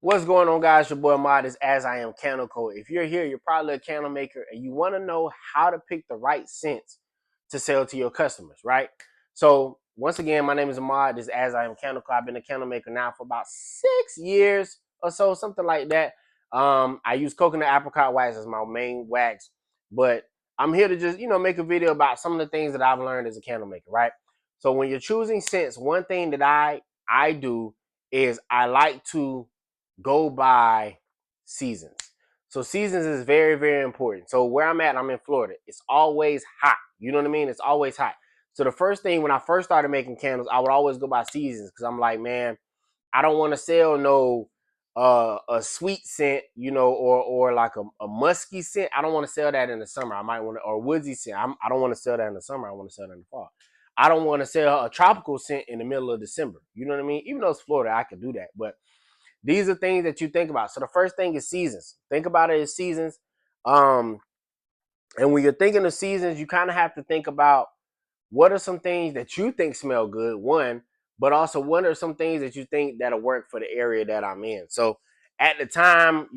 What's going on, guys? Your boy Mod is As I Am Candle Code. If you're here, you're probably a candle maker and you want to know how to pick the right scents to sell to your customers, right? So, once again, my name is Ahmad. This is As I Am Candle Code. I've been a candle maker now for about 6 years or so, something like that. I use coconut apricot wax as my main wax, but I'm here to just, make a video about some of the things that I've learned as a candle maker, right? So, when you're choosing scents, one thing that I do is I like to go by seasons. So seasons is very, very important. So where I'm at, I'm in Florida. It's always hot. You know what I mean? It's always hot. So the first thing when I first started making candles, I would always go by seasons because I'm like, man, I don't want to sell no a sweet scent, or like a musky scent. I don't want to sell that in the summer. I might want to, or woodsy scent. I don't want to sell that in the summer. I want to sell that in the fall. I don't want to sell a tropical scent in the middle of December. You know what I mean? Even though it's Florida, I could do that, but these are things that you think about. So the first thing is seasons. Think about it as seasons. Um, and when you're thinking of seasons, you kind of have to think about what are some things that you think smell good, one, but also what are some things that you think that'll work for the area that I'm in. So at the time,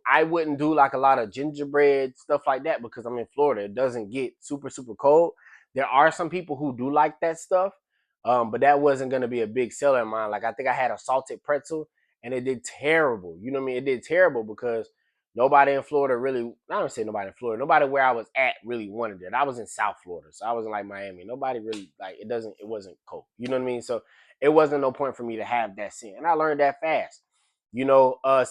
I wouldn't do like a lot of gingerbread stuff like that because I'm in Florida. It doesn't get super, super cold. There are some people who do like that stuff, but that wasn't going to be a big seller of mine. Like I think I had a salted pretzel and it did terrible. You know what I mean? It did terrible because nobody in Florida really, I don't say nobody in Florida, nobody where I was at really wanted it. I was in South Florida, so I wasn't like Miami. Nobody really, like, it wasn't cold. You know what I mean? So it wasn't no point for me to have that scent. And I learned that fast.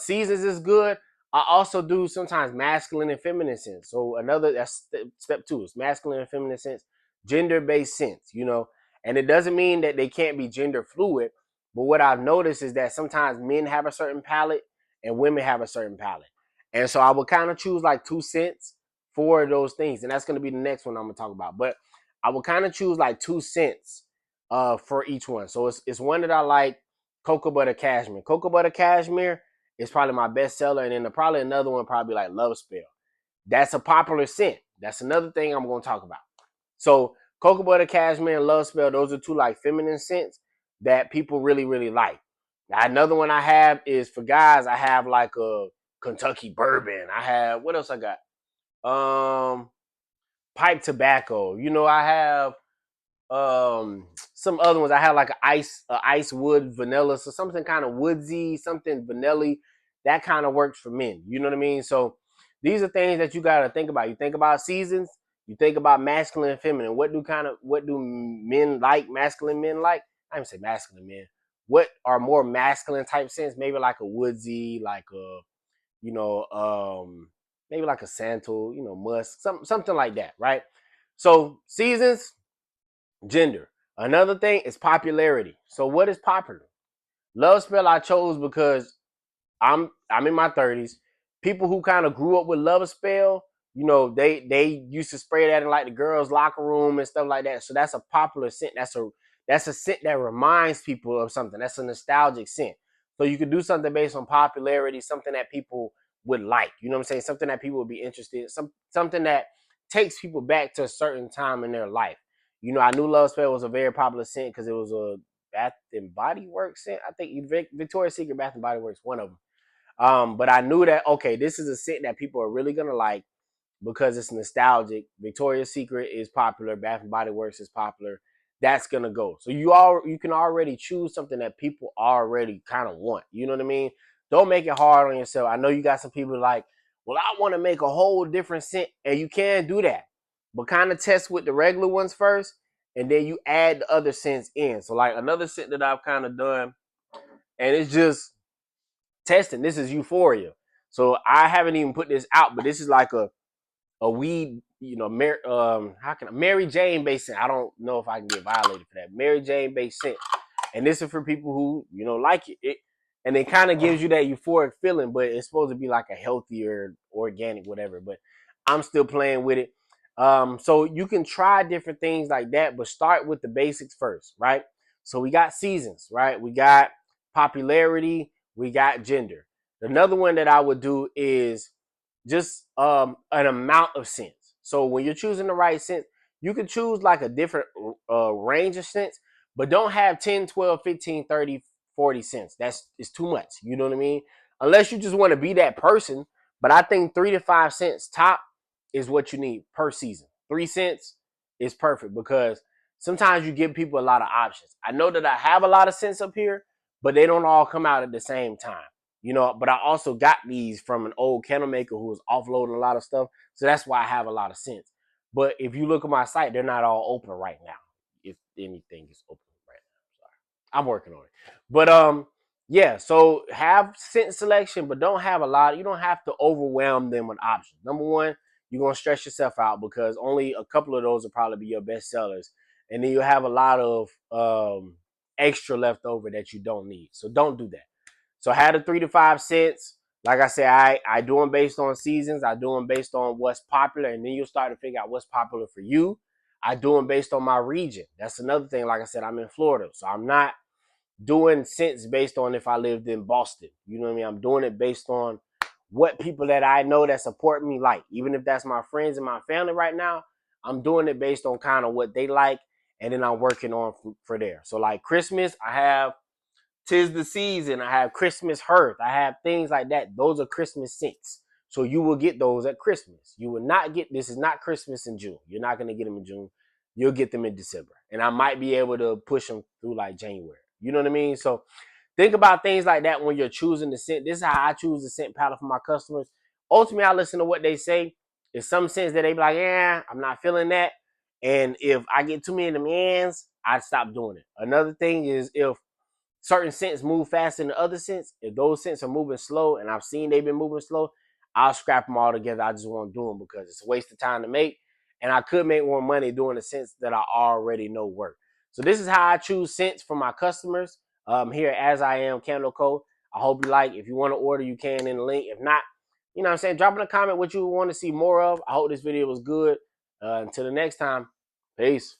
Seasons is good. I also do sometimes masculine and feminine scents. So that's step two, is masculine and feminine scents, gender-based scents, and it doesn't mean that they can't be gender fluid. But what I've noticed is that sometimes men have a certain palate and women have a certain palate. And so I would kind of choose like 2 cents for those things. And that's going to be the next one I'm going to talk about. But I would kind of choose like 2 cents for each one. So it's one that I like, Cocoa Butter Cashmere. Cocoa Butter Cashmere is probably my best seller. And then probably another one, probably like Love Spell. That's a popular scent. That's another thing I'm going to talk about. So Cocoa Butter Cashmere and Love Spell, those are two like feminine scents that people really, really like. Now, another one I have is for guys, I have like a Kentucky bourbon. I have, what else I got? Pipe tobacco. I have some other ones. I have like ice wood vanilla, so something kind of woodsy, something vanilla. That kind of works for men. You know what I mean? So these are things that you got to think about. You think about seasons. You think about masculine and feminine. What do men like? Masculine men like? I didn't say masculine men. What are more masculine type scents? Maybe like a woodsy, like a you know, maybe like a Santal, musk, something like that, right? So seasons, gender. Another thing is popularity. So what is popular? Love Spell I chose because I'm in my 30s. People who kind of grew up with Love Spell, they used to spray that in like the girls' locker room and stuff like that. So that's a popular scent. That's a scent that reminds people of something. That's a nostalgic scent. So you could do something based on popularity, something that people would like. You know what I'm saying? Something that people would be interested in. Something that takes people back to a certain time in their life. I knew Love Spell was a very popular scent because it was a Bath and Body Works scent. I think Victoria's Secret Bath and Body Works, one of them. But I knew that, okay, this is a scent that people are really gonna like because it's nostalgic. Victoria's Secret is popular. Bath and Body Works is popular. That's gonna go. So you can already choose something that people already kind of want. You know what I mean? Don't make it hard on yourself. I know you got some people like, well, I want to make a whole different scent, and you can do that. But kind of test with the regular ones first, and then you add the other scents in. So like another scent that I've kind of done, and it's just testing. This is Euphoria. So I haven't even put this out, but this is like a weed, how can Mary Jane based scent. I don't know if I can get violated for that. Mary Jane based scent. And this is for people who, like it. And it kind of gives you that euphoric feeling, but it's supposed to be like a healthier, organic, whatever. But I'm still playing with it. So you can try different things like that, but start with the basics first, right? So we got seasons, right? We got popularity, we got gender. Another one that I would do is just an amount of scents. So when you're choosing the right scent, you can choose like a different range of scents, but don't have 10, 12, 15, 30, 40 cents. It's too much. You know what I mean? unless you just want to be that person. But I think 3 to 5 cents top is what you need per season. 3 cents is perfect because sometimes you give people a lot of options. I know that I have a lot of cents up here, but they don't all come out at the same time. But I also got these from an old candle maker who was offloading a lot of stuff. So that's why I have a lot of cents. But if you look at my site, they're not all open right now. If anything is open right now. Sorry. I'm working on it. But yeah, so have scent selection, but don't have a lot. You don't have to overwhelm them with options. Number one, you're gonna stress yourself out because only a couple of those will probably be your best sellers. And then you have a lot of extra left over that you don't need. So don't do that. So have the 3 to 5 cents. Like I said, I do them based on seasons. I do them based on what's popular, and then you'll start to figure out what's popular for you. I do them based on my region. That's another thing. Like I said, I'm in Florida, so I'm not doing cents based on if I lived in Boston. You know what I mean? I'm doing it based on what people that I know that support me like. Even if that's my friends and my family right now, I'm doing it based on kind of what they like, and then I'm working on for there. So like Christmas, I have 'Tis the Season. I have Christmas Hearth. I have things like that. Those are Christmas scents. So you will get those at Christmas. You will not get, this is not Christmas in June. You're not going to get them in June. You'll get them in December. And I might be able to push them through like January. You know what I mean? So think about things like that when you're choosing the scent. This is how I choose the scent palette for my customers. Ultimately, I listen to what they say. There's some scents that they be like, yeah, I'm not feeling that. And if I get too many demands, I stop doing it. Another thing is if certain scents move faster than other scents. If those scents are moving slow, and I've seen they've been moving slow, I'll scrap them all together. I just won't do them because it's a waste of time to make, and I could make more money doing the scents that I already know work. So this is how I choose scents for my customers here at As I Am Candle Co. I hope you like. If you want to order, you can in the link. If not, you know what I'm saying, drop in a comment what you want to see more of. I hope this video was good. Until the next time, peace.